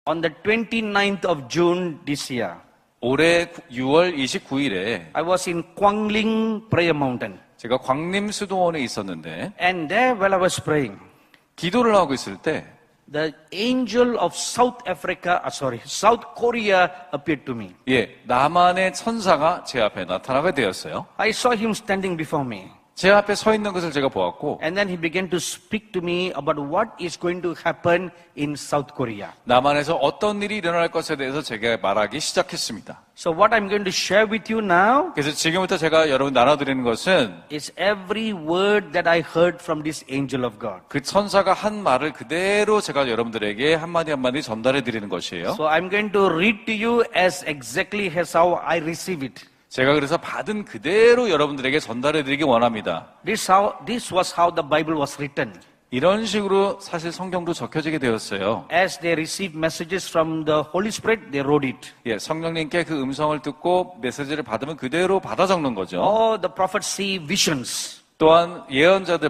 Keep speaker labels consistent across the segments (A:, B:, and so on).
A: On the 29th of June this year,
B: 올해 6월 29일에
A: I was in Quangling Prayer Mountain.
B: 제가 광림 수도원에 있었는데
A: And there, while I was praying,
B: 기도를 하고 있을 때
A: the angel of South Korea appeared to me.
B: 남한의 천사가 제 앞에 나타나게 되었어요.
A: I saw him standing before me.
B: 제 앞에 서 있는 것을 제가 보았고
A: And then he began to speak to me about what is going to happen in South Korea.
B: 남한에서 어떤 일이 일어날 것에 대해서 제가 말하기 시작했습니다.
A: So what I'm going to share with you now
B: 그래서 지금부터 제가 여러분 나눠드리는 것은
A: is every word that I heard from this angel of God.
B: 그 천사가 한 말을 그대로 제가 여러분들에게 한마디 한마디 전달해 드리는 것이에요.
A: So I'm going to read to you as exactly as how I receive it.
B: 제가 그래서 받은 그대로 여러분들에게 전달해 드리기 원합니다.
A: This was how the Bible was written.
B: 이런 식으로 사실 성경도 적혀지게 되었어요.
A: As they received messages from the Holy Spirit, they wrote it.
B: 성령님께 그 음성을 듣고 메시지를 받으면 그대로 받아 적는 거죠.
A: Oh, the prophets see visions.
B: 또한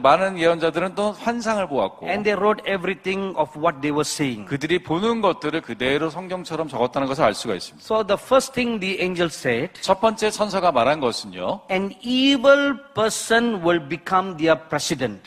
B: 많은 예언자들은 또 환상을 보았고
A: And they wrote everything of what they were saying.
B: 그들이 보는 것들을 그대로 성경처럼 적었다는 것을 알 수가 있습니다.
A: So the first thing the angel said,
B: 첫 번째 천사가 말한 것은요.
A: an evil person will become their president.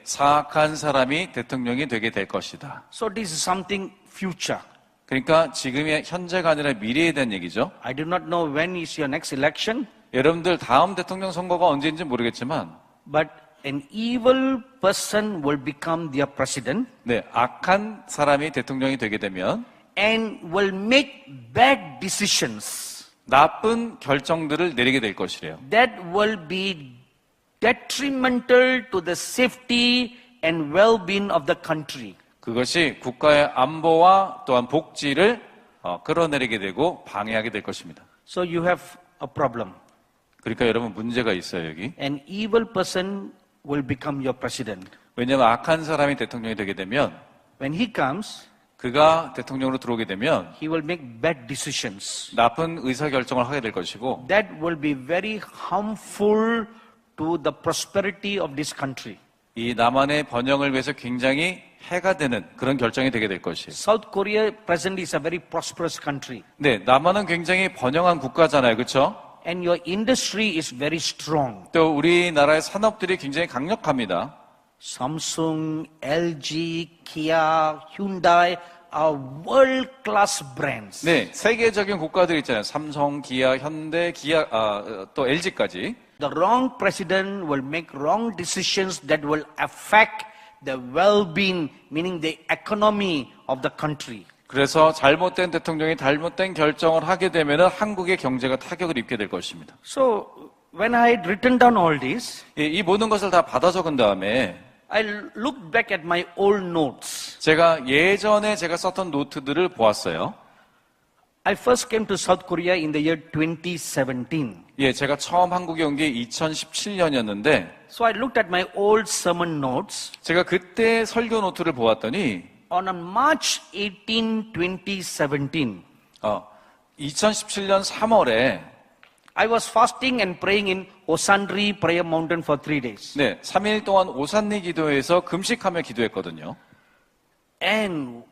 B: 사악한 사람이 대통령이 되게 될 것이다.
A: So this is something future.
B: 그러니까 지금의 현재가 아니라 미래에 대한 얘기죠.
A: I do not know when is your next election.
B: 여러분들 다음 대통령 선거가 언제인지 모르겠지만
A: But an evil person will become their president.
B: 악한 사람이 대통령이 되게 되면
A: And will make bad decisions.
B: 나쁜 결정들을 내리게 될 것이래요.
A: That will be detrimental to the safety and well-being of the country.
B: 그것이 국가의 안보와 또한 복지를 끌어내리게 되고 방해하게 될 것입니다.
A: So you have a problem.
B: 그러니까 여러분 문제가 있어요, 여기.
A: An evil person will become your president.
B: 왜냐하면 악한 사람이 대통령이 되게 되면
A: When he comes,
B: 그가 대통령으로 들어오게 되면
A: he will make bad decisions.
B: 나쁜 의사결정을 하게 될 것이고
A: That will be very harmful to the prosperity of this country.
B: 이 남한의 번영을 위해서 굉장히 해가 되는 그런 결정이 되게 될 것이에요.
A: South Korea presently is a very prosperous country.
B: 남한은 굉장히 번영한 국가잖아요, 그렇죠?
A: And your industry is very strong.
B: 또 우리나라의 산업들이 굉장히 강력합니다.
A: Samsung, LG, Kia, Hyundai are world-class brands.
B: 세계적인 국가들 있잖아요. 삼성, 기아, 현대, 또 LG까지.
A: The wrong president will make wrong decisions that will affect the well-being, meaning the economy of the country.
B: 그래서 잘못된 대통령이 잘못된 결정을 하게 되면 한국의 경제가 타격을 입게 될 것입니다.
A: So when I had written down all this,
B: 이 모든 것을 다 받아 적은 다음에
A: I looked back at my old notes.
B: 제가 예전에 제가 썼던 노트들을 보았어요.
A: I first came to South Korea in the year 2017.
B: 제가 처음 한국에 온 게 2017년이었는데
A: So I looked at my old sermon notes.
B: 제가 그때 설교 노트를 보았더니
A: On March 18, 2017,
B: 2017년 3월에
A: I was fasting and praying in Osandri Prayer Mountain for 3 days.
B: 3일 동안 오산리 기도에서 금식하며 기도했거든요.
A: And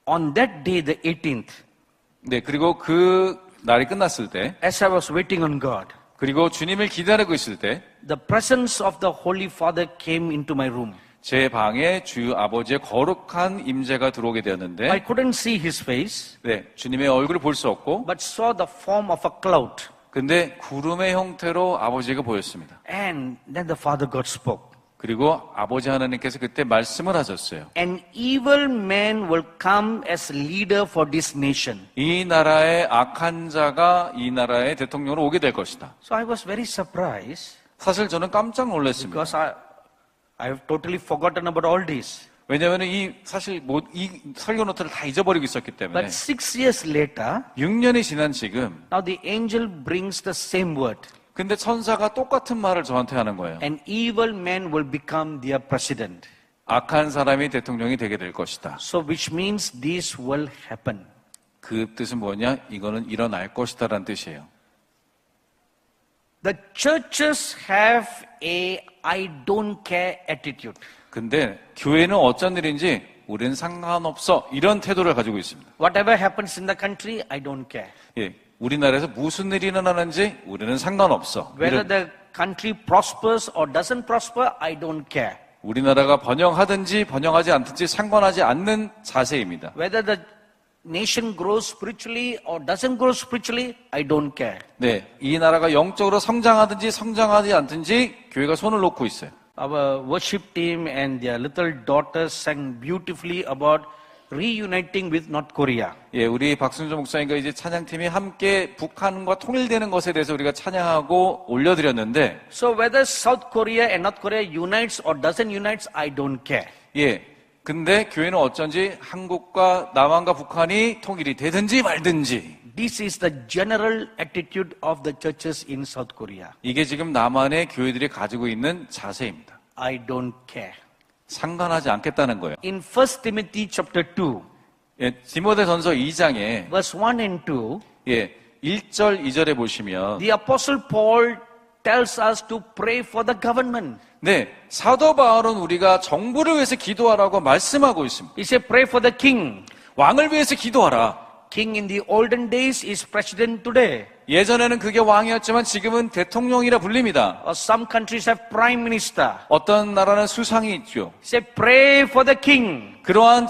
A: on that day, the 18th,
B: 그리고 그 날이 끝났을 때,
A: as I was waiting on God,
B: 그리고 주님을 기다리고 있을 때,
A: the presence of the Holy Father came into my room.
B: 제 방에 주 아버지의 거룩한 임재가 들어오게
A: I
B: 되었는데,
A: couldn't see his face,
B: 주님의 얼굴을 볼 수 없고,
A: but saw the form of a cloud.
B: 근데 구름의 형태로 아버지가 보였습니다.
A: And then the Father God spoke.
B: 그리고 아버지 하나님께서 그때 말씀을 하셨어요.
A: An evil man will come as leader for this nation.
B: 이 나라의 악한 자가 이 나라의 대통령으로 오게 될 것이다.
A: So I was very surprised
B: 사실 저는 깜짝 놀랐습니다.
A: because I have totally forgotten about all this.
B: 왜냐하면 이 설교 노트를 다 잊어버리고 있었기 때문에.
A: But 6 years later,
B: 6년이 지난 지금,
A: now the angel brings the same word.
B: 근데 천사가 똑같은 말을 저한테 하는 거예요.
A: An evil man will become their president.
B: 악한 사람이 대통령이 되게 될 것이다.
A: So which means this will happen.
B: 그 뜻은 뭐냐? 이거는 일어날 것이다라는 뜻이에요.
A: The churches have a I don't care attitude.
B: 근데 교회는 어쩐 일인지 우리는 상관없어. 이런 태도를 가지고 있습니다.
A: Whatever happens in the country, I don't care.
B: 예, 우리나라에서 무슨 일이 일어나는지 우리는 상관없어.
A: Whether the country prospers or doesn't prosper, I don't care.
B: 우리나라가 번영하든지 번영하지 않든지 상관하지 않는 자세입니다.
A: Whether the nation grows spiritually or doesn't grow spiritually, I don't care.
B: 네, 이 나라가 영적으로 성장하든지 성장하지 않든지 교회가 손을 놓고 있어요.
A: Our worship team and their little daughters sang beautifully about reuniting with North Korea.
B: 예, 우리 박순조 목사님과 이제 찬양팀이 함께 북한과 통일되는 것에 대해서 우리가 찬양하고 올려드렸는데,
A: So whether South Korea and North Korea unites or doesn't unites, I don't care.
B: 예, 근데 교회는 어쩐지 한국과 남한과 북한이 통일이 되든지 말든지,
A: This is the general attitude of the churches in South Korea.
B: 이게 지금 남한의 교회들이 가지고 있는 자세입니다.
A: I don't care.
B: 상관하지 않겠다는 거예요.
A: In 1 Timothy chapter 2,
B: 예, 디모데전서 2장에
A: verse 1 and 2,
B: 예, 1절 2절에 보시면
A: the apostle Paul tells us to pray for the government.
B: 네, 사도 바울은 우리가 정부를 위해서 기도하라고 말씀하고 있습니다.
A: He said, pray for the king.
B: 왕을 위해서 기도하라.
A: King in the olden days is president today.
B: 예전에는 그게 왕이었지만 지금은 대통령이라 불립니다.
A: Or some countries have prime minister.
B: 어떤 나라는 수상이 있죠.
A: He said, pray for the king.
B: 그러한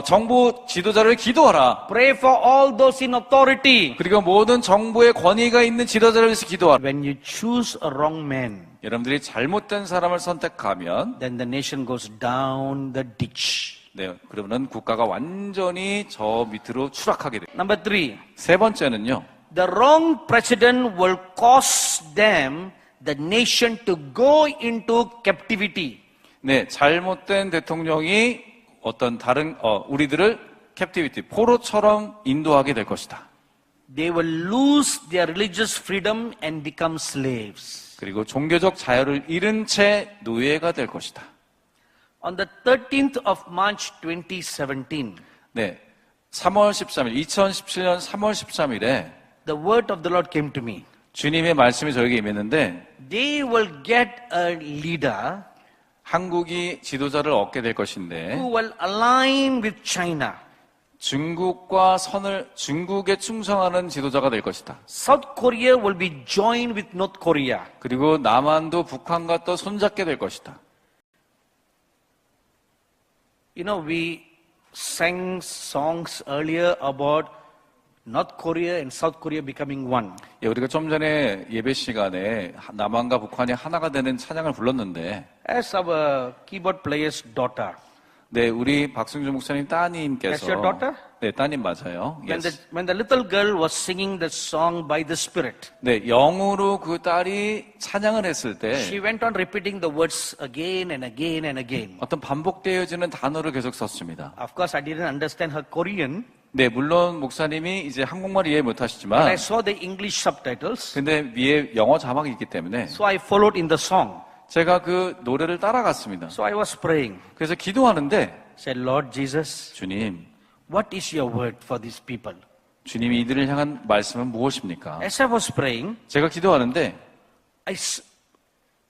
B: 정부 지도자를 기도하라.
A: Pray for all those in authority.
B: 그리고 모든 정부의 권위가 있는 지도자를 위해서 기도하라.
A: When you choose a wrong man,
B: 여러분들이 잘못된 사람을 선택하면
A: then the nation goes down the ditch.
B: 네, 그러면 국가가 완전히 저 밑으로 추락하게 돼요.
A: Number 3,
B: 세 번째는요.
A: the wrong president will cause them, the nation, to go into captivity.
B: 네, 잘못된 대통령이 어떤 다른 우리들을 캡티비티, 포로처럼 인도하게 될 것이다.
A: They will lose their religious freedom and become slaves.
B: 그리고 종교적 자유를 잃은 채 노예가 될 것이다.
A: On the 13th of March 2017,
B: 네, 3월 13일, 2017년 3월 13일에
A: the word of the Lord came to me.
B: 주님의 말씀이 저에게 임했는데
A: They will get a leader
B: 한국이 지도자를 얻게 될 것인데
A: who will align with China.
B: 중국에 충성하는 지도자가 될 것이다.
A: South Korea will be joined with North Korea.
B: 그리고 남한도 북한과 또 손잡게 될 것이다.
A: You know, we sang songs earlier about North Korea and South Korea becoming one.
B: 예, 우리가 좀 전에 예배 시간에 남한과 북한이 하나가 되는 찬양을 불렀는데,
A: As our keyboard player's daughter.
B: 네, 우리 박승주 목사님 따님께서,
A: That's your daughter?
B: 네, 따님 맞아요.
A: When
B: Yes.
A: the little girl was singing the song by the Spirit,
B: 네, 영으로 그 딸이 찬양을 했을 때
A: she went on repeating the words again and again and again.
B: 어떤 반복되어지는 단어를 계속 썼습니다.
A: Of course, I didn't understand her Korean,
B: 네, 물론 목사님이 이제 한국말 이해
A: but I
B: 못하시지만,
A: saw the English subtitles,
B: 근데 위에 영어 자막이 있기 때문에
A: so I followed in the song.
B: 제가 그 노래를 따라갔습니다.
A: So I was praying.
B: 그래서 기도하는데,
A: Said, Lord Jesus,
B: 주님,
A: what is your word for these people?
B: 주님이 이들을 향한 말씀은 무엇입니까?
A: As I was praying,
B: 제가 기도하는데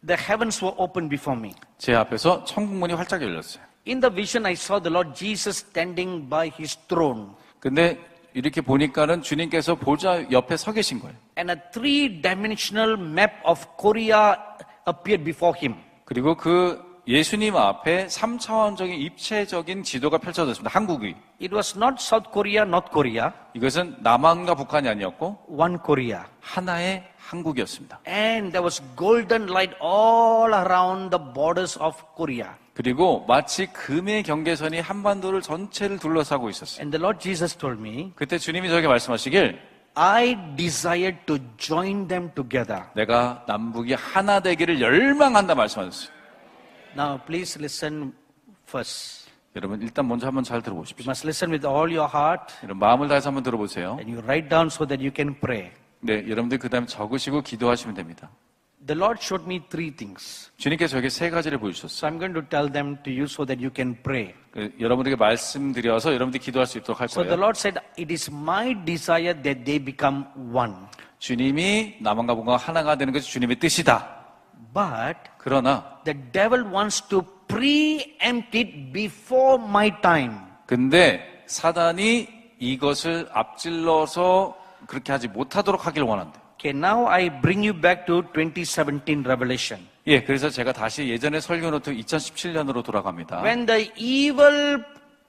A: the heavens were opened before me.
B: 제 앞에서 천국문이 활짝 열렸어요.
A: In the vision, I saw the Lord Jesus standing by his throne.
B: 근데 이렇게 보니까는 주님께서 보좌 옆에 서 계신 거예요.
A: And a three-dimensional map of Korea appeared before him.
B: 그리고 그 예수님 앞에 3차원적인 입체적인 지도가 펼쳐졌습니다. 한국이.
A: It was not South Korea, North Korea,
B: 이것은 남한과 북한이 아니었고
A: one Korea.
B: 하나의 한국이었습니다.
A: And there was golden light all around the borders of Korea.
B: 그리고 마치 금의 경계선이 한반도를 전체를 둘러싸고 있었어요.
A: And the Lord Jesus told me,
B: 그때 주님이 저에게 말씀하시길
A: I desired to join them together.
B: 내가 남북이 하나 되기를 열망한다 말씀하셨어요.
A: Now, please listen first.
B: 여러분 일단 먼저 한번 잘
A: You
B: 들어보십시오.
A: must listen with all your heart
B: 여러분 마음을 다해서 한번 들어보세요.
A: and you write down so that you can pray.
B: 네, 여러분들 그 다음에 적으시고 기도하시면 됩니다.
A: The Lord showed me three things.
B: 주님께서 저에게 세 가지를
A: So
B: 보여주셨어요.
A: I'm going to tell them to you so that you can pray.
B: 여러분에게 말씀드려서 여러분들이 기도할 수 있도록 할
A: So the
B: 거예요.
A: Lord said, it is my desire that they become one.
B: 주님이 남한과 북한과 하나가 되는 것이 주님의 뜻이다.
A: But
B: 그러나
A: the devil wants to preempt it before my time.
B: 근데 사단이 이것을 앞질러서 그렇게 하지 못하도록 하길 원한대.
A: Okay, now I bring you back to 2017 Revelation.
B: 예, 그래서 제가 다시 예전에 설교 노트 2017년으로 돌아갑니다.
A: When the evil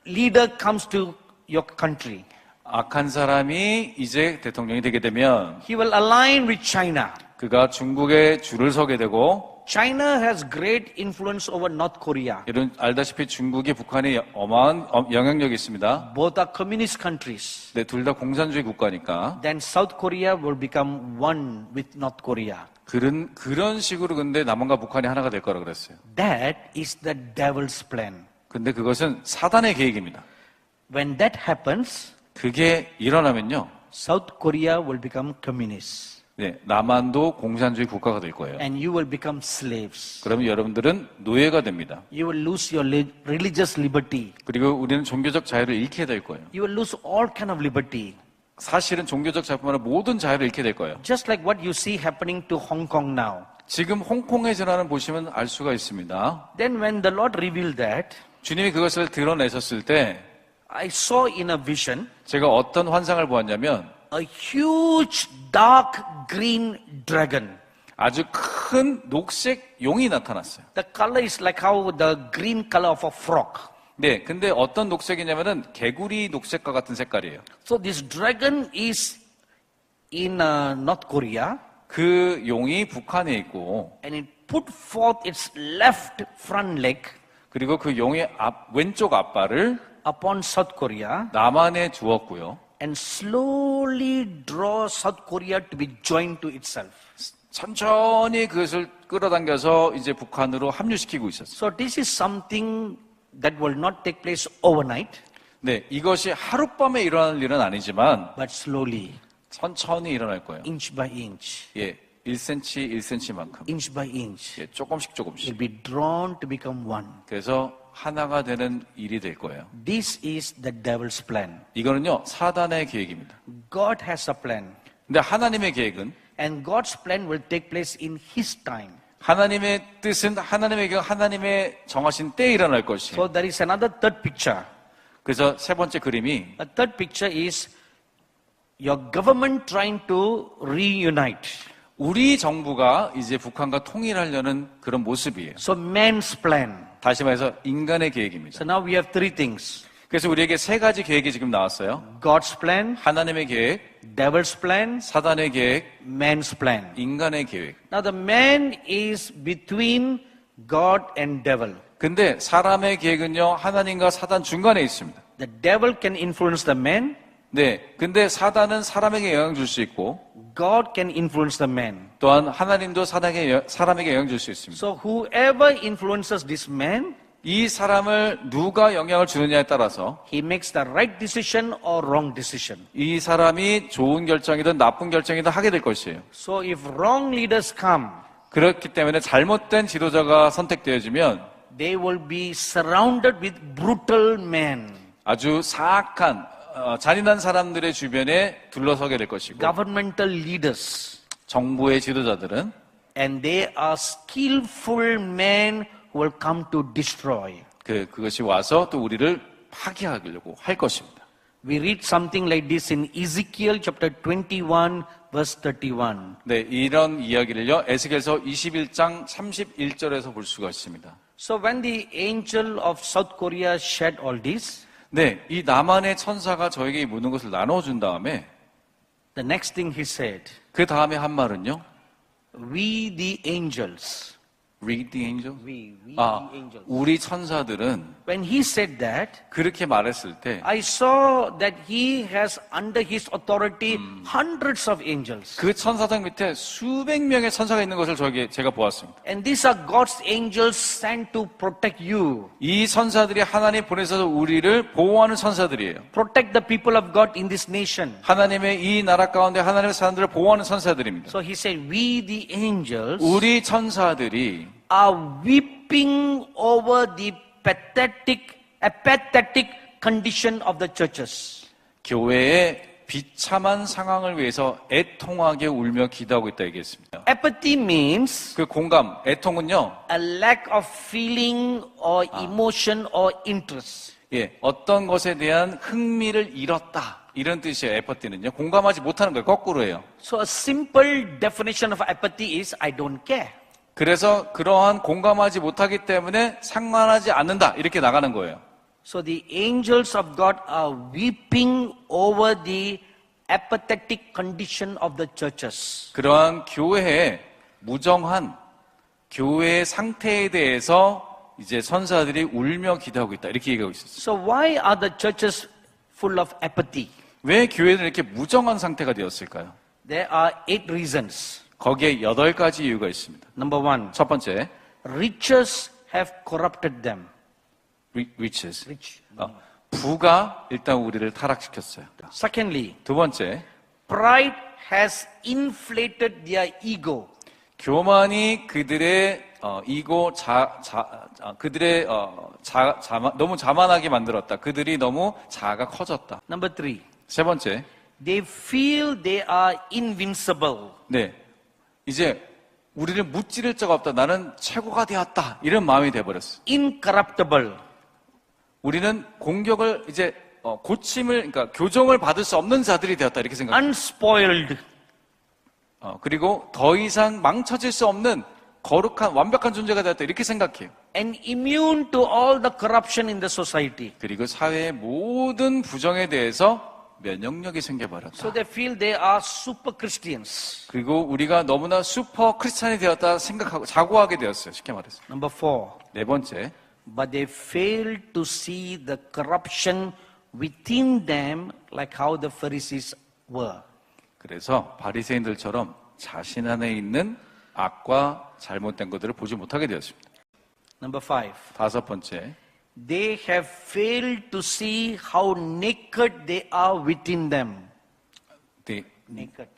A: leader comes to your country,
B: 악한 사람이 이제 대통령이 되게 되면
A: he will align with China.
B: 그가 중국에 줄을 서게 되고
A: China has great influence over North Korea.
B: 이런 알다시피 중국이 북한에 어마한 영향력이 있습니다.
A: Both are communist countries.
B: 네, 둘 다 공산주의 국가니까
A: Then South Korea will become one with North Korea.
B: 그런 식으로 근데 남한과 북한이 하나가 될 거라 그랬어요.
A: That is the devil's plan.
B: 근데 그것은 사단의 계획입니다.
A: When that happens,
B: 그게 일어나면요.
A: South Korea will become communist.
B: 네, 남한도 공산주의 국가가 될 거예요.
A: And you will become slaves.
B: 그러면 여러분들은 노예가 됩니다.
A: You will lose your religious liberty.
B: 그리고 우리는 종교적 자유를 잃게 될 거예요.
A: You will lose all kind of liberty.
B: 사실은 종교적 자유뿐만 아니라 모든 자유를 잃게 될 거예요.
A: Just like what you see happening to Hong Kong now.
B: 지금 홍콩의 전환을 보시면 알 수가 있습니다.
A: Then when the Lord revealed that,
B: 주님이 그것을 드러내셨을 때
A: I saw in a vision
B: 제가 어떤 환상을 보았냐면
A: a huge dark green dragon.
B: 아주 큰 녹색 용이 나타났어요.
A: The color is like how the green color of a frog.
B: 네, 근데 어떤 녹색이냐면은 개구리 녹색과 같은 색깔이에요.
A: So this dragon is in North Korea
B: 그 용이 북한에 있고
A: and it put forth its left front leg
B: 그리고 그 용의 왼쪽 앞발을
A: upon South Korea
B: 남한에 두었고요.
A: and slowly draw South Korea to be joined to itself.
B: 천천히 그것을 끌어당겨서 이제 북한으로 합류시키고 있었어요.
A: So this is something that will not take place overnight,
B: 네, 이것이 하룻밤에 일어날 일은 아니지만
A: but slowly,
B: 천천히 일어날 거예요.
A: inch by inch,
B: 예, 1cm, 1cm만큼.
A: inch by inch,
B: 예, 조금씩
A: will
B: 조금씩.
A: be drawn to become one.
B: 그래서 하나가 되는 일이 될 거예요.
A: This is the devil's plan.
B: 이거는요, 사단의 계획입니다.
A: God has a plan,
B: 근데 하나님의 계획은
A: and God's plan will take place in His time.
B: 하나님의 뜻은 하나님의 계획, 하나님의 정하신 때에 일어날 것이에요.
A: So there is another third picture.
B: 그래서 세 번째 그림이
A: A third picture is your government trying to reunite.
B: 우리 정부가 이제 북한과 통일하려는 그런 모습이에요.
A: So man's plan.
B: 다시 말해서 인간의 계획입니다.
A: So now we have three things.
B: 그래서 우리에게 세 가지 계획이 지금 나왔어요.
A: God's plan,
B: 하나님의 계획,
A: devil's plan,
B: 사단의 계획,
A: man's plan.
B: 인간의 계획.
A: Now the man is between God and devil.
B: 근데 사람의 계획은요, 하나님과 사단 중간에 있습니다.
A: The devil can influence the man,
B: 네. 근데 사단은 사람에게 영향 줄 수 있고,
A: God can influence the man.
B: 또한 하나님도 사람에게 영향 줄 수 있습니다.
A: So whoever influences this man,
B: 이 사람을 누가 영향을 주느냐에 따라서
A: he makes the right decision or wrong decision.
B: 이 사람이 좋은 결정이든 나쁜 결정이든 하게 될 것이에요.
A: So if wrong leaders come,
B: 그렇기 때문에 잘못된 지도자가 선택되어지면
A: they will be surrounded with brutal men.
B: 아주 사악한 잔인한 사람들의 주변에 둘러서게 될 것이고
A: Governmental leaders.
B: 정부의 지도자들은
A: And they are skillful men who will come to destroy.
B: 그것이 와서 또 우리를 파괴하려고 할 것입니다.
A: We read something like this in Ezekiel chapter 21 verse 31.
B: 네, 이런 이야기를요. 에스겔서 21장 31절에서 볼 수가 있습니다.
A: So when the angel of South Korea said all this,
B: 네, 이 남한의 천사가 저에게 이 모든 것을 나눠준 다음에
A: the next thing he said,
B: 그 다음에 한 말은요.
A: we the angels,
B: Read the angel.
A: we the angels.
B: 우리 천사들은
A: When he said that,
B: 그렇게 말했을 때
A: I saw that he has under his authority hundreds of angels.
B: 그 천사장 밑에 수백 명의 천사가 있는 것을 제가 보았습니다.
A: And these are God's angels sent to protect you.
B: 이 천사들이 하나님 보내셔서 우리를 보호하는 천사들이에요.
A: Protect the people of God in this nation.
B: 하나님의 이 나라 가운데 하나님의 사람들을 보호하는 천사들입니다.
A: So he said, we the angels
B: 우리 천사들이
A: are weeping over the apathetic condition of the churches.
B: 교회의 비참한 상황을 위해서 애통하게 울며 기도하고 있다 얘기했습니다.
A: Apathy means
B: 그 공감, 애통은요,
A: a lack of feeling or emotion or interest.
B: 예, 어떤 것에 대한 흥미를 잃었다. 이런 뜻이에요, 애퍼티는요. 공감하지 못하는 거예요. 거꾸로예요.
A: So a simple definition of apathy is I don't care.
B: 그래서 그러한 공감하지 못하기 때문에 상관하지 않는다. 이렇게 나가는 거예요.
A: So the angels of God are weeping over the apathetic condition of the churches.
B: 그러한 교회의 무정한 교회의 상태에 대해서 이제 선사들이 울며 기도하고 있다. 이렇게 얘기하고 있었어요.
A: So why are the churches full of apathy?
B: 왜 교회는 이렇게 무정한 상태가 되었을까요?
A: There are 8 reasons.
B: 거기에 8가지 이유가 있습니다.
A: Number 1,
B: 첫 번째,
A: riches have corrupted them.
B: riches.
A: Rich.
B: 부가 일단 우리를 타락시켰어요.
A: Secondly,
B: 두 번째,
A: pride has inflated their ego.
B: 교만이 그들의 너무 자만하게 만들었다. 그들이 너무 자아가 커졌다.
A: Number 3,
B: 세 번째,
A: they feel they are invincible.
B: 네, 이제 우리를 무찌를 자가 없다. 나는 최고가 되었다. 이런 마음이 돼버렸어.
A: Incorruptible.
B: 우리는 공격을 이제 고침을, 그러니까 교정을 받을 수 없는 자들이 되었다. 이렇게 생각해요.
A: Unspoiled.
B: 그리고 더 이상 망쳐질 수 없는 거룩한 완벽한 존재가 되었다. 이렇게 생각해요.
A: And immune to all the corruption in the society.
B: 그리고 사회의 모든 부정에 대해서 면역력이
A: So
B: 생겨버렸다.
A: they feel they are super Christians.
B: 그리고 우리가 너무나 슈퍼 크리스찬이 되었다 생각하고 자고하게 되었어요. 쉽게 말해서.
A: Number 4,
B: 네 번째,
A: but they fail to see the corruption within them like how the Pharisees were.
B: 그래서 바리새인들처럼 자신 안에 있는 악과 잘못된 것들을 보지 못하게 되었습니다.
A: Number 5,
B: 다섯 번째,
A: they have failed to see how naked they are within them.
B: 네,
A: Naked.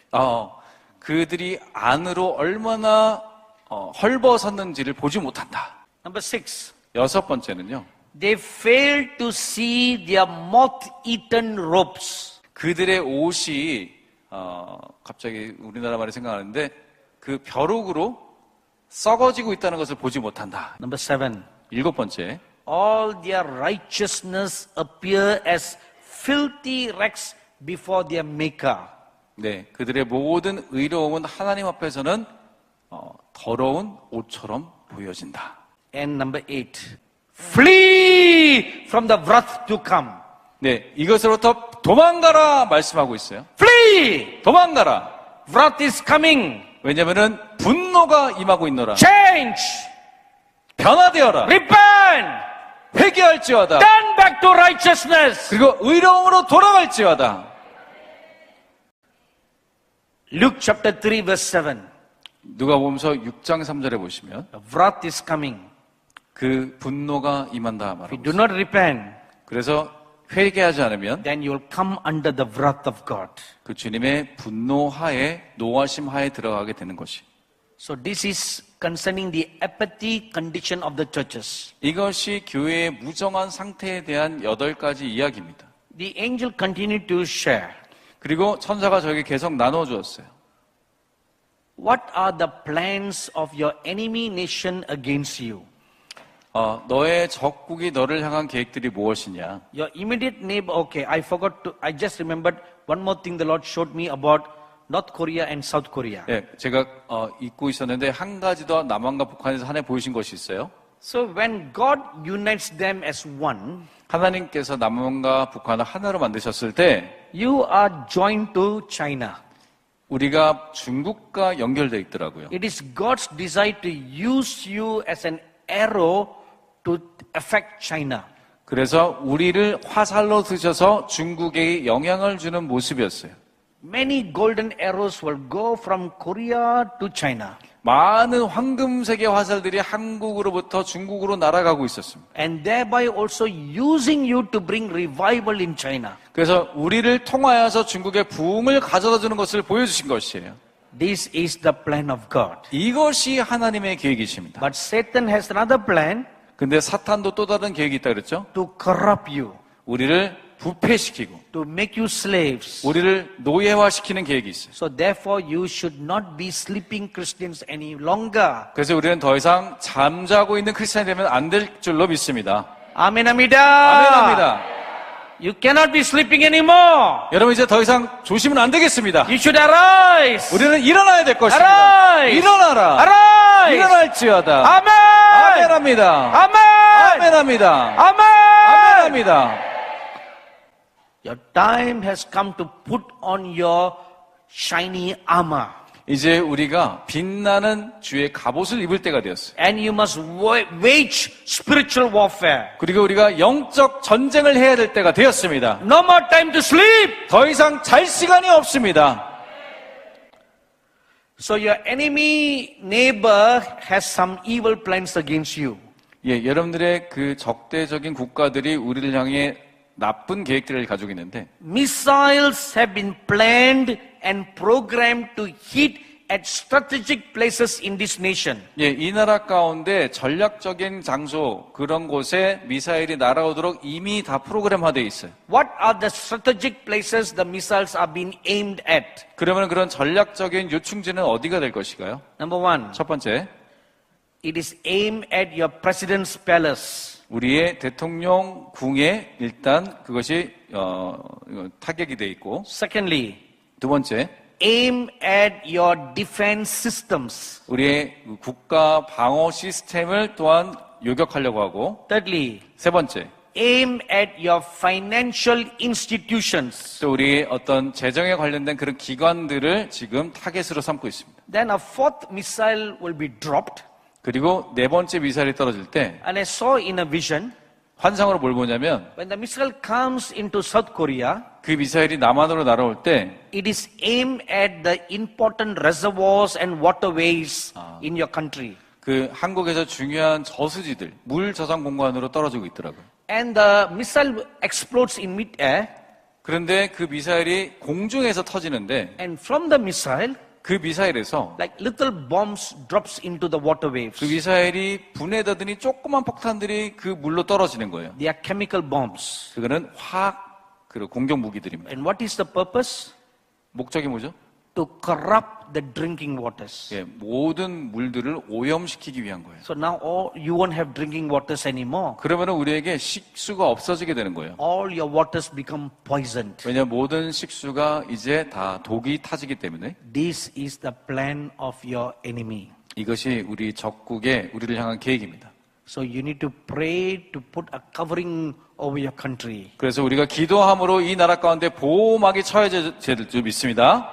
B: 그들이 안으로 얼마나 헐벗었는지를 보지 못한다.
A: Number 6,
B: 여섯 번째는요,
A: they fail to see their moth-eaten robes.
B: 그들의 옷이 갑자기 우리나라 말이 생각나는데 그 벼룩으로 썩어지고 있다는 것을 보지 못한다.
A: Number 7,
B: 일곱 번째,
A: all their righteousness appear as filthy rags before their maker.
B: 네, 그들의 모든 의로움은 하나님 앞에서는 더러운 옷처럼 보여진다.
A: And number 8, flee from the wrath to come.
B: 네, 이것으로부터 도망가라 말씀하고 있어요.
A: Flee!
B: 도망가라.
A: Wrath is coming.
B: 왜냐면은 분노가 임하고 있노라.
A: Change!
B: 변화되어라.
A: Repent!
B: 회개할지어다.
A: Turn back to righteousness.
B: 그리고 의로움으로 돌아갈지어다.
A: Luke chapter 3 verse 7.
B: 누가복음서 6장 3절에 보시면
A: Wrath is coming.
B: 그 분노가 임한다
A: If you
B: 말하고
A: do
B: 있어요.
A: not repent,
B: 그래서 회개하지 않으면
A: then you will come under the wrath of God.
B: 그 주님의 분노하에 노하심 하에 들어가게 되는 것이.
A: So this is concerning the apathy condition of the churches.
B: 이것이 교회의 무정한 상태에 대한 8가지 이야기입니다.
A: The angel continued to share.
B: 그리고 천사가 저에게 계속 나눠 주었어요.
A: What are the plans of your enemy nation against you?
B: 너의 적국이 너를 향한 계획들이 무엇이냐?
A: Your immediate neighbor, okay, I just remembered one more thing the Lord showed me about North Korea and South Korea.
B: 예, 제가 잊고 있었는데 한 가지 더 남한과 북한에서 하나 보이신 것이 있어요.
A: So when God unites them as one,
B: 하나님께서 남한과 북한을 하나로 만드셨을 때
A: you are joined to China.
B: 우리가 중국과 연결되어 있더라고요.
A: It is God's desire to use you as an arrow to affect China.
B: 그래서 우리를 화살로 드셔서 중국에 영향을 주는 모습이었어요.
A: Many golden arrows will go from Korea to China.
B: 많은 황금색의 화살들이 한국으로부터 중국으로 날아가고 있었습니다.
A: And thereby also using you to bring revival in China.
B: 그래서 우리를 통하여서 중국의 부흥을 가져다 주는 것을 보여주신 것이에요.
A: This is the plan of God.
B: 이것이 하나님의 계획이십니다.
A: But Satan has another plan
B: 근데 사탄도 또 다른 계획이 있다 그랬죠?
A: to corrupt you.
B: 우리를 부패시키고
A: to make you slaves.
B: 우리를 노예화시키는 계획이 있어요.
A: So therefore you should not be sleeping Christians any longer.
B: 그래서 우리는 더 이상 잠자고 있는 크리스찬이 되면 안 될 줄로 믿습니다.
A: 아멘합니다.
B: 아멘합니다.
A: You cannot be sleeping anymore.
B: 여러분 이제 더 이상 조심은 안 되겠습니다.
A: You should arise.
B: 우리는 일어나야 될 것입니다.
A: Arise.
B: 일어나라.
A: Arise.
B: 일어날지어다.
A: 아멘.
B: 아멘합니다.
A: 아멘.
B: 아멘합니다.
A: 아멘.
B: 아멘합니다.
A: Your time has come to put on your shiny armor.
B: 이제 우리가 빛나는 주의 갑옷을 입을 때가 되었어요.
A: And you must wage spiritual warfare.
B: 그리고 우리가 영적 전쟁을 해야 될 때가 되었습니다.
A: No more time to sleep.
B: 더 이상 잘 시간이 없습니다.
A: So your enemy neighbor has some evil plans against you.
B: 예, 여러분들의 그 적대적인 국가들이 우리를 향해 나쁜 계획들을 가지고 있는데
A: Missiles have been planned and programmed to hit at strategic places in this nation.
B: 예, 이 나라 가운데 전략적인 장소 그런 곳에 미사일이 날아오도록 이미 다 프로그램화되어 있어요.
A: What are the strategic places the missiles are being aimed at?
B: 그러면 그런 전략적인 요충지는 어디가 될 것일까요?
A: Number one,
B: 첫 번째,
A: it is aimed at your president's palace.
B: 우리의 대통령 궁에 일단 그것이 타격이 돼 있고,
A: Secondly,
B: 두 번째,
A: aim at your defense systems.
B: 우리의 국가 방어 시스템을 또한 요격하려고 하고,
A: Thirdly,
B: 세 번째,
A: aim at your financial institutions.
B: 또 우리의 어떤 재정에 관련된 그런 기관들을 지금 타겟으로 삼고 있습니다.
A: Then a fourth missile will be dropped.
B: 그리고 네 번째 미사일이 떨어질 때
A: And I saw in a vision,
B: 환상으로 뭘 보냐면
A: when the missile comes into South Korea,
B: 그 미사일이 남한으로 날아올 때
A: it is aimed at the important reservoirs and waterways in your country.
B: 그 한국에서 중요한 저수지들, 물 저장 공간으로 떨어지고 있더라고요.
A: And the missile explodes in mid-air,
B: 그런데 그 미사일이 공중에서 터지는데
A: and from the missile,
B: 그 미사일에서
A: like little bombs drops into the water waves.
B: 그 미사일이 분해되더니 조그만 폭탄들이 그 물로 떨어지는 거예요.
A: They are chemical bombs.
B: 그거는 화학 그리고 공격 무기들입니다.
A: And what is the purpose?
B: 목적이 뭐죠?
A: To corrupt the drinking waters.
B: 예, 모든 물들을 오염시키기 위한 거예요.
A: So now you won't have drinking waters anymore.
B: 그러면 우리에게 식수가 없어지게 되는 거예요.
A: All your waters become poisoned.
B: 왜냐하면 모든 식수가 이제 다 독이 타지기 때문에
A: This is the plan of your enemy.
B: 이것이 우리 적국의 우리를 향한 계획입니다.
A: So you need to pray to put a covering over your country.
B: 그래서 우리가 기도함으로 이 나라 가운데 보호막이 처해질 줄 믿습니다.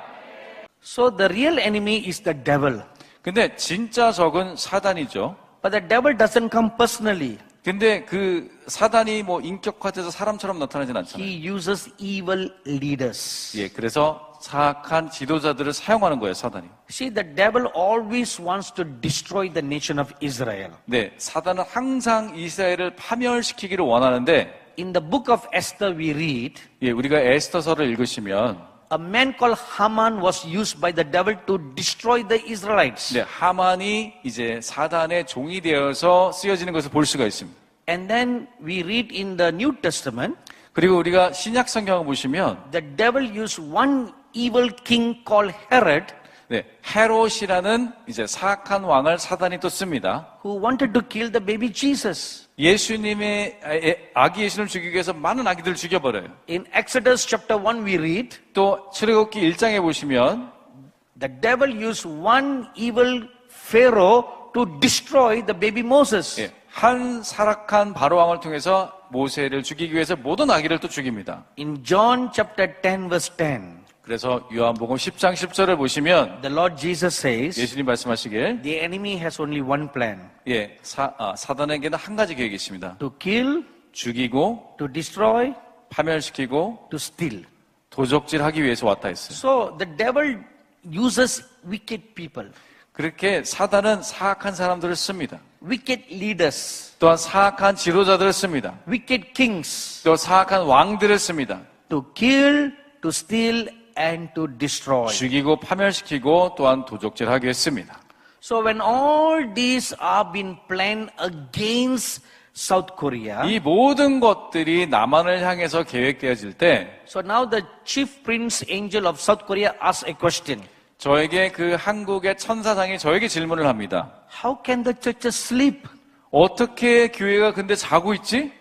A: So the real enemy is the devil.
B: 근데 진짜 적은 사단이죠.
A: But the devil doesn't come personally.
B: 근데 그 사단이 뭐 인격화돼서 사람처럼 나타나진 않잖아요.
A: He uses evil leaders.
B: 예, 그래서 사악한 지도자들을 사용하는 거예요, 사단이.
A: See, the devil always wants to destroy the nation of Israel.
B: 네, 사단은 항상 이스라엘을 파멸시키기를 원하는데,
A: In the book of Esther we read,
B: 예, 우리가 에스더서를 읽으시면
A: a man called Haman was used by the devil to destroy the Israelites.
B: 네, 하만이 이제 사단의 종이 되어서 쓰여지는 것을 볼 수가 있습니다.
A: And then we read in the New Testament,
B: 그리고 우리가 신약 성경을 보시면
A: the devil used one evil king called Herod,
B: 네, 헤롯이라는 이제 사악한 왕을 사단이 또 씁니다.
A: who wanted to kill the baby Jesus.
B: 예수님의 아기 예수님을 죽이기 위해서 많은 아기들을 죽여버려요.
A: In Exodus chapter 1 we read,
B: 또 출애굽기 1장에 보시면
A: the devil used one evil Pharaoh to destroy the baby Moses.
B: 예, 한 사악한 바로 왕을 통해서 모세를 죽이기 위해서 모든 아기를 또 죽입니다.
A: In John chapter 10 verse 10,
B: 그래서 요한복음 10장 10절을 보시면
A: the Lord Jesus says,
B: 예수님 말씀하시길
A: the enemy has only one plan,
B: 예, 사단에게는 한 가지 계획이 있습니다.
A: to kill,
B: 죽이고
A: to destroy,
B: 파멸시키고
A: to steal.
B: 도적질하기 위해서 왔다 했어요.
A: So the devil uses wicked people,
B: 그렇게 사단은 사악한 사람들을 씁니다.
A: wicked leaders,
B: 또한 사악한 지도자들을 씁니다.
A: wicked kings
B: 또 사악한 왕들을 씁니다.
A: to kill, to steal, and to destroy.
B: 죽이고 파멸시키고 또한 도적질하게 했습니다.
A: So when all these are being planned against South Korea.
B: 이 모든 것들이 남한을 향해서 계획되어질 때
A: So now the chief prince angel of South Korea asks a question.
B: 저에게 그 한국의 천사장이 저에게 질문을 합니다.
A: How can the churches sleep?
B: 어떻게 교회가 근데 자고 있지?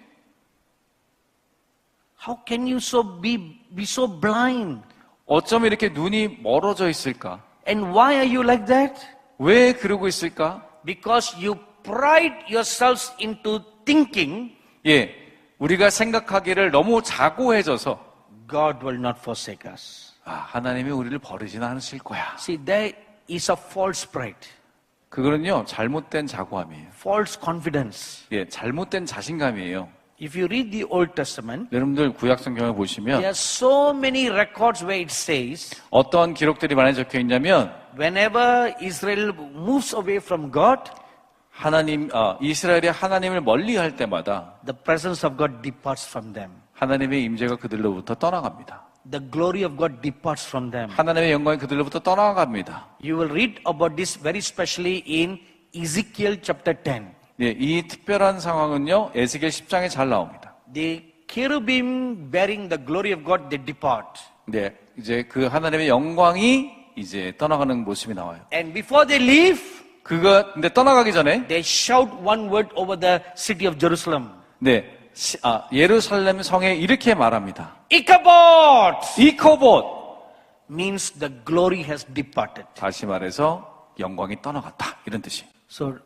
A: How can you be so blind?
B: 어쩜 이렇게 눈이 멀어져 있을까?
A: And why are you like that?
B: 왜 그러고 있을까?
A: Because you pride yourselves into thinking
B: 예, 우리가 생각하기를 너무 자고해져서
A: God will not forsake us.
B: 하나님이 우리를 버리지는 않으실 거야.
A: See, there is a false pride,
B: 그거는요, 잘못된 자고함이에요.
A: false confidence.
B: 예, 잘못된 자신감이에요.
A: If you read the Old Testament,
B: 여러분들 구약성경을
A: there
B: 보시면
A: are so many records where it says,
B: 어떤 기록들이 많이 적혀 있냐면
A: whenever Israel moves away from God,
B: 이스라엘이 하나님을 멀리할 때마다
A: the presence of God departs from them.
B: 하나님의 임재가 그들로부터 떠나갑니다.
A: The glory of God departs from them.
B: 하나님의 영광이 그들로부터 떠나갑니다.
A: You will read about this very specially in Ezekiel chapter 10.
B: 예, 이 특별한 상황은요, 에스겔 10장에 잘 나옵니다.
A: The cherubim bearing the glory of God, they depart.
B: 네, 이제 그 하나님의 영광이 이제 떠나가는 모습이 나와요.
A: And before they leave,
B: 근데 떠나가기 전에,
A: they shout one word over the city of Jerusalem.
B: 네, 예루살렘 성에 이렇게 말합니다.
A: Ichabod!
B: 이코봇!
A: Means the glory has departed.
B: 다시 말해서 영광이 떠나갔다. 이런 뜻이.
A: So,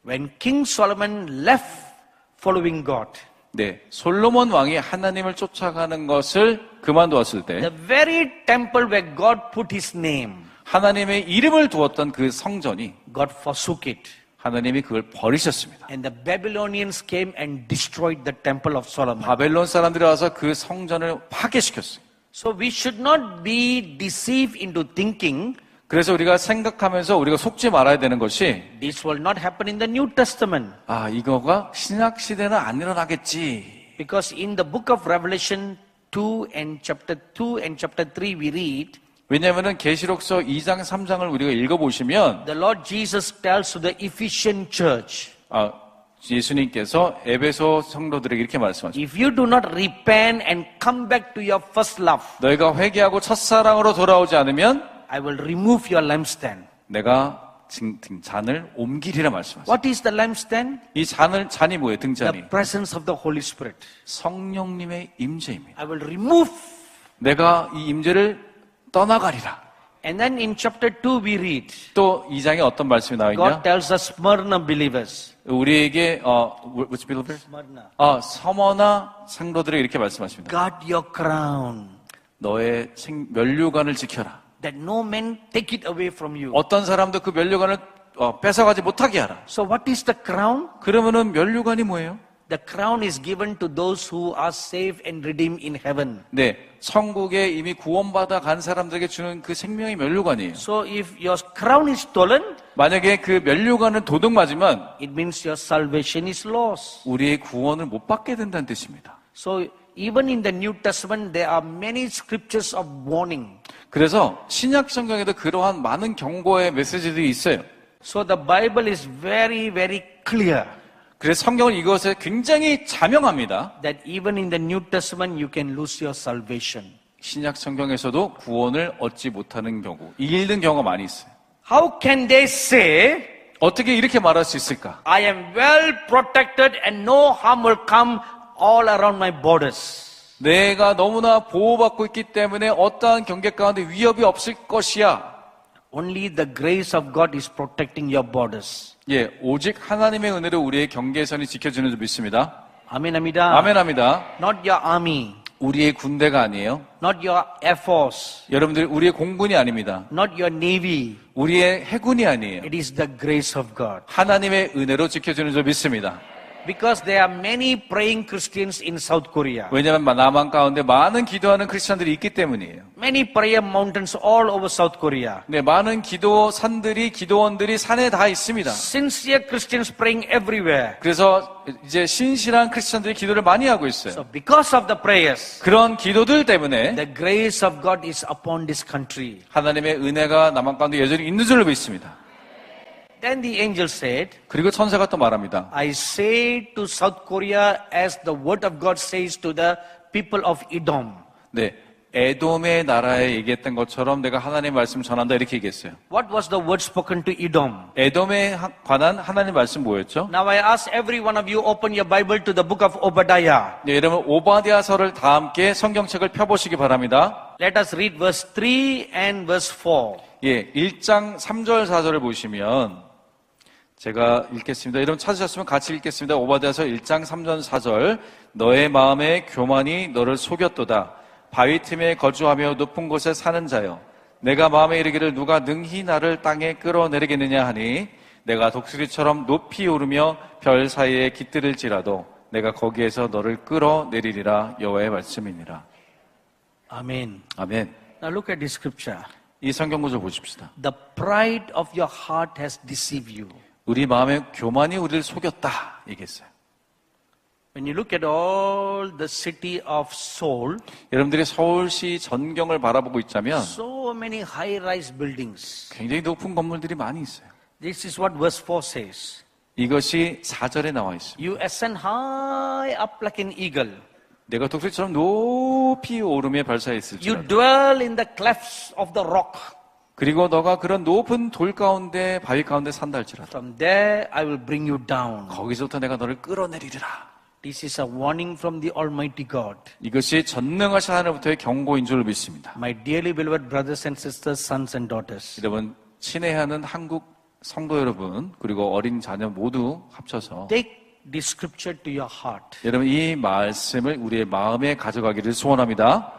A: when King Solomon left following God,
B: 네, 솔로몬 왕이 하나님을 쫓아가는 것을 그만두었을 때
A: the very temple where God put his name,
B: 하나님의 이름을 두었던 그 성전이
A: God forsook it.
B: 하나님이 그걸 버리셨습니다.
A: And the Babylonians came and destroyed the temple of Solomon.
B: 바벨론 사람들이 와서 그 성전을 파괴시켰어요.
A: So we should not be deceived into thinking
B: 그래서 우리가 생각하면서 우리가 속지 말아야 되는 것이
A: this will not happen in the New Testament.
B: 이거가 신약 시대는 안 일어나겠지.
A: Because in the book of Revelation 2 and chapter 3 we read,
B: 왜냐하면 계시록서 2장 3장을 우리가 읽어보시면
A: the Lord Jesus tells to the Ephesian church,
B: 예수님께서 에베소 성도들에게 이렇게 말씀하십니다.
A: if you do not repent and come back to your first love,
B: 너희가 회개하고 첫사랑으로 돌아오지 않으면
A: I will remove your lampstand.
B: 내가 잔을 옮기리라 말씀하십니다.
A: What is the lampstand?
B: 이 잔이 뭐예요? 등잔이.
A: The presence of the Holy Spirit.
B: 성령님의 임재입니다.
A: I will remove.
B: 내가 이 임재를 떠나가리라.
A: And then in chapter 2 we read,
B: 또 2장에 어떤 말씀이 나와 있냐?
A: God tells the Smyrna believers.
B: 우리에게 which believers?
A: Smyrna.
B: 서머나 성도들에게 이렇게 말씀하십니다.
A: Guard your crown,
B: 너의 면류관을 지켜라.
A: that no man take it away from you.
B: 어떤 사람도 그 면류관을 뺏어가지 못하게 하라.
A: So what is the crown?
B: 그러면은 면류관이 뭐예요?
A: The crown is given to those who are saved and redeemed in heaven.
B: 네, 천국에 이미 구원받아 간 사람들에게 주는 그 생명의 면류관이에요.
A: So if your crown is stolen,
B: 만약에 그 면류관은 도둑맞으면
A: it means your salvation is lost.
B: 우리의 구원을 못 받게 된다는 뜻입니다.
A: So even in the New Testament, there are many scriptures of warning.
B: 그래서 신약 성경에도 그러한 많은 경고의 메시지들이 있어요.
A: So the Bible is very, very clear
B: 그래서 성경은 이것에 굉장히 자명합니다.
A: that even in the New Testament, you can lose your salvation.
B: 신약 성경에서도 구원을 얻지 못하는 경우, 잃는 경우가 많이 있어요.
A: How can they say,
B: 어떻게 이렇게 말할 수 있을까?
A: I am well protected and no harm will come all around my borders?
B: 내가 너무나 보호받고 있기 때문에 어떠한 경계 가운데 위협이 없을 것이야.
A: Only the grace of God is protecting your borders.
B: 예, 오직 하나님의 은혜로 우리의 경계선이 지켜주는 줄 믿습니다.
A: Amen, Amida.
B: 아멘합니다.
A: Not your army,
B: 우리의 군대가 아니에요.
A: not your air force,
B: 여러분들 우리의 공군이 아닙니다.
A: not your navy.
B: 우리의 해군이 아니에요.
A: It is the grace of God.
B: 하나님의 은혜로 지켜주는 줄 믿습니다.
A: Because there are many praying Christians in South Korea.
B: 왜냐하면 남한 가운데 많은 기도하는 크리스천들이 있기 때문이에요.
A: Many prayer mountains all over South Korea.
B: 네, 많은 기도원들이 산에 다 있습니다.
A: Sincere Christians praying everywhere.
B: 그래서 이제 신실한 크리스천들이 기도를 많이 하고 있어요.
A: So because of the prayers,
B: 그런 기도들 때문에
A: the grace of God is upon this country.
B: 하나님의 은혜가 남한 가운데 여전히 있는 줄로 믿습니다.
A: Then the angel said,
B: 그리고 천사가 또 말합니다.
A: I say to South Korea as the word of God says to the people of Edom.
B: 네, 에돔의 나라에 얘기했던 것처럼 내가 하나님 말씀 전한다 이렇게 얘기했어요.
A: What was the word spoken to Edom?
B: 에돔에 관한 하나님 말씀 뭐였죠?
A: Now I ask every one of you open your Bible to the book of Obadiah.
B: 네, 여러분 오바댜서를 다 함께 성경책을 펴보시기 바랍니다.
A: Let us read verse 3 and verse 4.
B: 예, 1장 3절 4절을 보시면 제가 읽겠습니다. 여러분 찾으셨으면 같이 읽겠습니다. 오바댜서 1장 3절 4절. 너의 마음의 교만이 너를 속였도다. 바위 틈에 거주하며 높은 곳에 사는 자여, 내가 마음에 이르기를 누가 능히 나를 땅에 끌어내리겠느냐 하니 내가 독수리처럼 높이 오르며 별 사이에 깃들을지라도 내가 거기에서 너를 끌어내리리라. 여호와의 말씀이니라.
A: Amen.
B: 아멘.
A: Now look at this scripture.
B: 이 성경 구절 보십시다.
A: The pride of your heart has deceived you.
B: 우리 마음의 교만이 우리를 속였다 얘기했어요.
A: When you look at all the city of Seoul,
B: 여러분들이 서울시 전경을 바라보고 있자면
A: so many high-rise buildings.
B: 굉장히 높은 건물들이 많이 있어요.
A: This is what verse 4 says.
B: 이것이 4절에 나와 있습니다.
A: You ascend high up like an eagle.
B: 내가 독수리처럼 높이 오르며 별사에
A: You
B: 있을지라도
A: dwell in the clefts of the rock.
B: 그리고 너가 그런 높은 돌 가운데 바위 가운데 산다 할지라도
A: From there I will bring you down.
B: 거기서부터 내가 너를 끌어내리리라.
A: This is a warning from the Almighty God.
B: 이것이 전능하신 하나님부터의 경고인 줄 믿습니다.
A: My dearly beloved brothers and sisters, sons and daughters.
B: 여러분 친애하는 한국 성도 여러분 그리고 어린 자녀 모두 합쳐서
A: Take this scripture to your heart.
B: 여러분 이 말씀을 우리의 마음에 가져가기를 소원합니다.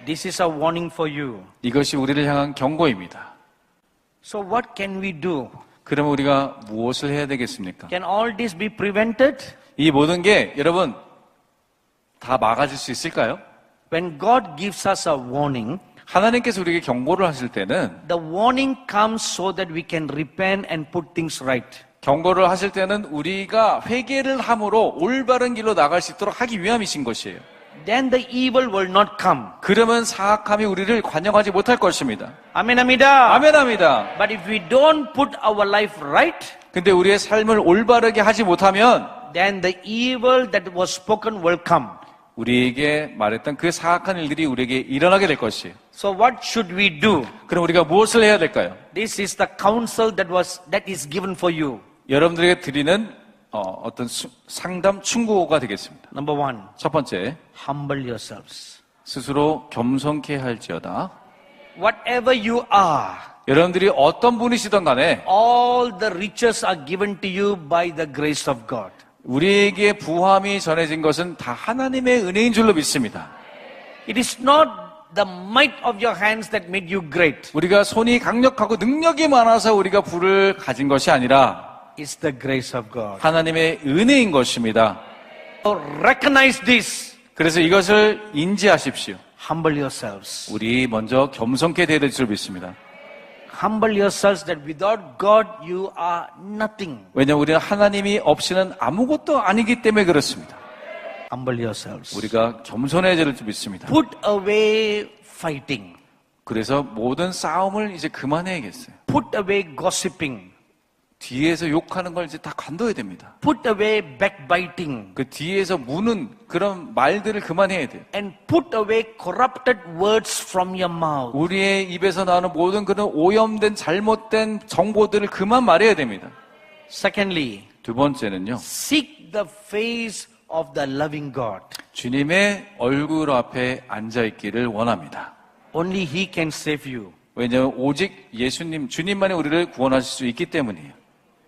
A: This is a warning for you.
B: 이것이 우리를 향한 경고입니다.
A: So what can we do?
B: 그러면 우리가 무엇을 해야 되겠습니까?
A: Can all this be prevented?
B: 이 모든 게 여러분 다 막아질 수 있을까요?
A: When God gives us a warning,
B: 하나님께서 우리에게 경고를 하실 때는
A: the warning comes so that we can repent and put things right.
B: 경고를 하실 때는 우리가 회개를 함으로 올바른 길로 나갈 수 있도록 하기 위함이신 것이에요.
A: Then the evil will not come.
B: 그러면 사악함이 우리를 관영하지 못할 것입니다.
A: Amen, amida.
B: 아멘합니다.
A: But if we don't put our life right,
B: 근데 우리의 삶을 올바르게 하지 못하면
A: then the evil that was spoken will come.
B: 우리에게 말했던 그 사악한 일들이 우리에게 일어나게 될 것이에요.
A: So what should we do?
B: 그럼 우리가 무엇을 해야 될까요?
A: This is the counsel that is given for you.
B: 여러분들에게 드리는 어떤 상담 충고가 되겠습니다.
A: Number 1,
B: 첫 번째,
A: humble yourselves.
B: 스스로 겸손케 할지어다.
A: Whatever you are,
B: 여러분들이 어떤 분이시든 간에
A: all the riches are given to you by the grace of God.
B: 우리에게 부함이 전해진 것은 다 하나님의 은혜인 줄로 믿습니다.
A: It is not the might of your hands that made you great.
B: 우리가 손이 강력하고 능력이 많아서 우리가 부를 가진 것이 아니라
A: It's the grace of God.
B: 하나님의 은혜인 것입니다.
A: So recognize this.
B: 그래서 이것을 인지하십시오.
A: Humble yourselves.
B: 우리 먼저 겸손케 되어야 될 줄 믿습니다.
A: Humble yourselves that without God you are nothing.
B: 왜냐하면 우리는 하나님이 없이는 아무것도 아니기 때문에 그렇습니다.
A: Humble yourselves.
B: 우리가 겸손해야 될 줄 믿습니다.
A: Put away fighting.
B: 그래서 모든 싸움을 이제 그만해야겠어요.
A: Put away gossiping.
B: 뒤에서 욕하는 걸 이제 다 관둬야 됩니다.
A: Put away backbiting.
B: 그 뒤에서 무는 그런 말들을 그만해야 돼요.
A: And put away corrupted words from your mouth.
B: 우리의 입에서 나오는 모든 그런 오염된 잘못된 정보들을 그만 말해야 됩니다.
A: Secondly,
B: 두 번째는요.
A: seek the face of the loving God.
B: 주님의 얼굴 앞에 앉아 있기를 원합니다.
A: Only He can save you.
B: 왜냐하면 오직 예수님, 주님만이 우리를 구원하실 수 있기 때문이에요.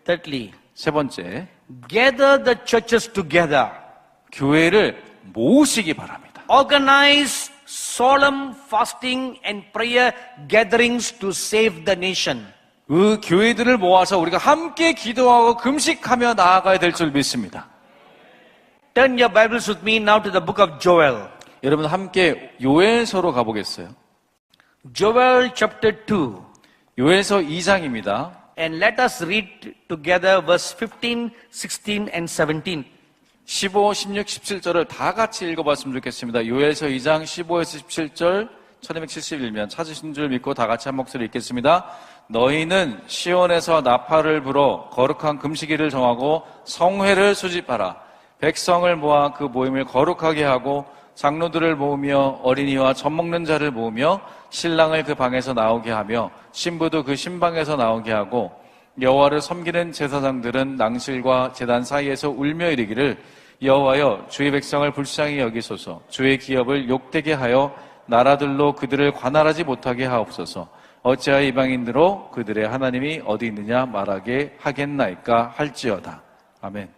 A: Thirdly,
B: 세 번째,
A: gather the churches together.
B: 교회를 모으시기 바랍니다.
A: Organize solemn fasting and prayer gatherings to save the nation.
B: 그 교회들을 모아서 우리가 함께 기도하고 금식하며 나아가야 될 줄 믿습니다.
A: Turn your Bibles with me now to the book of Joel.
B: 여러분 함께 요엘서로 가보겠어요.
A: Joel chapter 2.
B: 요엘서 2장입니다.
A: And let us read together verse 15, 16 and 17.
B: 15, 16, 17절을 다 같이 읽어봤으면 좋겠습니다. 요엘서 2장 15에서 17절 1271면 찾으신 줄 믿고 다 같이 한 목소리 읽겠습니다. 너희는 시온에서 나팔을 불어 거룩한 금식일을 정하고 성회를 수집하라. 백성을 모아 그 모임을 거룩하게 하고 장로들을 모으며 어린이와 젖 먹는 자를 모으며 신랑을 그 방에서 나오게 하며 신부도 그 신방에서 나오게 하고 여호와를 섬기는 제사장들은 낭실과 제단 사이에서 울며 이르기를 여호와여 주의 백성을 불쌍히 여기소서 주의 기업을 욕되게 하여 나라들로 그들을 관할하지 못하게 하옵소서 어찌하여 이방인으로 그들의 하나님이 어디 있느냐 말하게 하겠나이까 할지어다. 아멘.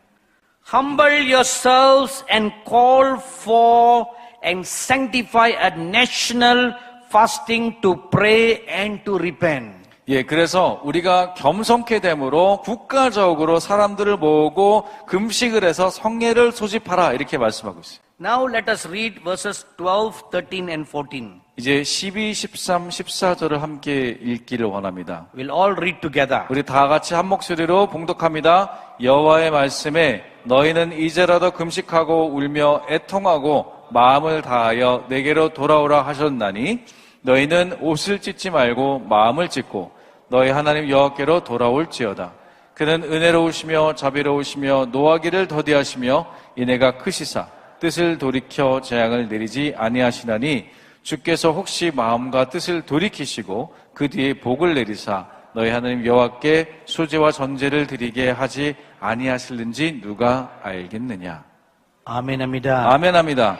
A: Humble yourselves and call for and sanctify a national fasting to pray and to repent.
B: 예, 그래서 우리가 겸손케 됨으로 국가적으로 사람들을 모으고 금식을 해서 성례를 소집하라 이렇게 말씀하고 있어요.
A: Now let us read verses 12, 13 and 14.
B: 이제 12, 13, 14절을 함께 읽기를 원합니다.
A: We'll all read together.
B: 우리 다 같이 한 목소리로 봉독합니다. 여호와의 말씀에 너희는 이제라도 금식하고 울며 애통하고 마음을 다하여 내게로 돌아오라 하셨나니 너희는 옷을 찢지 말고 마음을 찢고 너희 하나님 여호와께로 돌아올지어다. 그는 은혜로우시며 자비로우시며 노하기를 더디하시며 인애가 크시사 뜻을 돌이켜 재앙을 내리지 아니하시나니 주께서 혹시 마음과 뜻을 돌이키시고 그 뒤에 복을 내리사 너희 하나님 여호와께 소제와 전제를 드리게 하지 아니하실는지 누가 알겠느냐.
A: 아멘합니다.
B: 아멘합니다.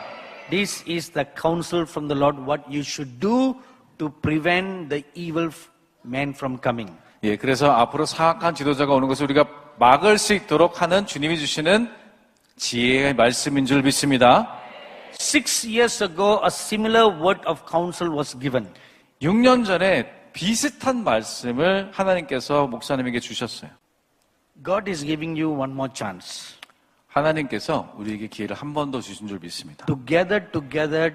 A: This is the counsel from the Lord what you should do to prevent the evil man from coming.
B: 예, 그래서 앞으로 사악한 지도자가 오는 것을 우리가 막을 수 있도록 하는 주님이 주시는 지혜의 말씀인 줄 믿습니다.
A: 6 years ago, a similar word of counsel was given.
B: 6년 전에 비슷한 말씀을 하나님께서 목사님에게 주셨어요.
A: God is giving you one more chance.
B: 하나님께서 우리에게 기회를 한 번 더 주신 줄 믿습니다.
A: Together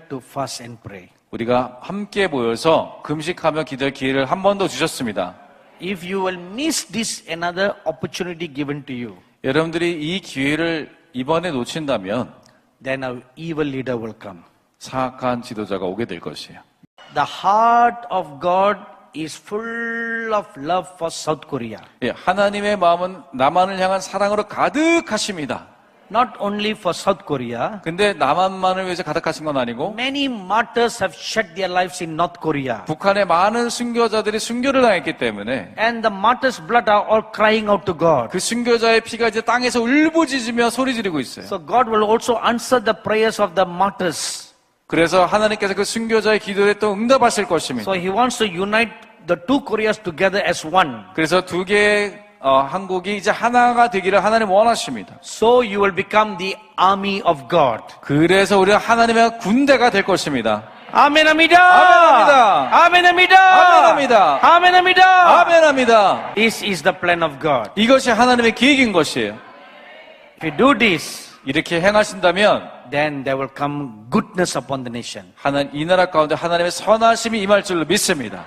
A: to fast and pray.
B: 우리가 함께 모여서 금식하며 기도할 기회를 한 번 더 주셨습니다.
A: If you will miss this another opportunity given to you,
B: 여러분들이 이 기회를 이번에 놓친다면
A: then a evil leader will come.
B: 사악한 지도자가 오게 될 것이에요.
A: The heart of God is full of love for South Korea.
B: 예, 하나님의 마음은 남한을 향한 사랑으로 가득하십니다.
A: Not only for South Korea,
B: 근데 남한만을 위해서 가득하신 건 아니고
A: many martyrs have shed their lives in North Korea.
B: 북한의 많은 순교자들이 순교를 당했기 때문에
A: And the martyrs' blood are all crying out to God.
B: 그 순교자의 피가 이제 땅에서 울부짖으며 소리 지르고 있어요.
A: So God will also answer the prayers of the martyrs.
B: 그래서 하나님께서 그 순교자의 기도에 또 응답하실 것입니다.
A: So He wants to unite the two Koreas together as one.
B: 그래서 두 개의 한국이 이제 하나가 되기를 하나님 원하십니다.
A: So you will become the army of God.
B: 그래서 우리가 하나님의 군대가 될 것입니다.
A: 아멘합니다.
B: 아멘합니다.
A: 아멘합니다.
B: 아멘합니다.
A: 아멘합니다.
B: 아멘합니다.
A: This is the plan of God.
B: 이것이 하나님의 계획인 것이에요.
A: If you do this,
B: 이렇게 행하신다면
A: then there will come goodness upon the nation.
B: 이 나라 가운데 하나님의 선하심이 임할 줄로 믿습니다.